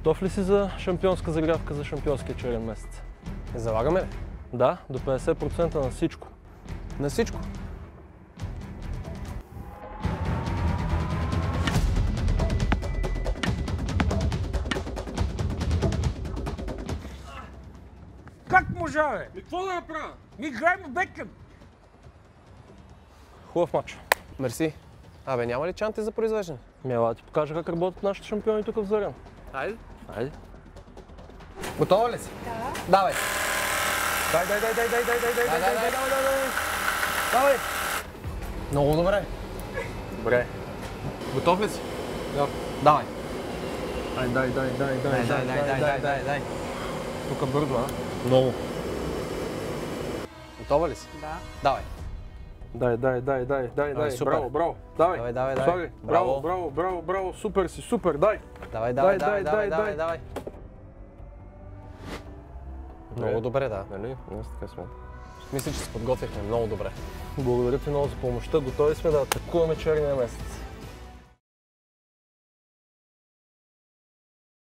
Готов ли си за шампионска загрявка за шампионския черен месец? Залагаме ли? Да, до 50% на всичко. На всичко. Как можа, бе? Какво да направя? Ми играем в Бекъм. Хубав матч. Мерси. Абе, няма ли чанти за произвеждане? Ела ти покажа как работят нашите шампиони тук в Зарян. Айде. Айде. Готова ли си? Да. Давай. Дай. Давай. Много добре. Добре. Готов ли си? Да. Давай. Дай. Тук бързо, а? Много. Готова ли си? Да. Давай. Дай. Супер. Браво. Давай. Давай. Слагай. Браво. Браво. Супер си, супер. Дай. Давай. Много добре, да. Нали? Аз така смятам. Мисля, че се подготвихме много добре. Благодаря ти много за помощта. Готови сме да атакуваме черния месец.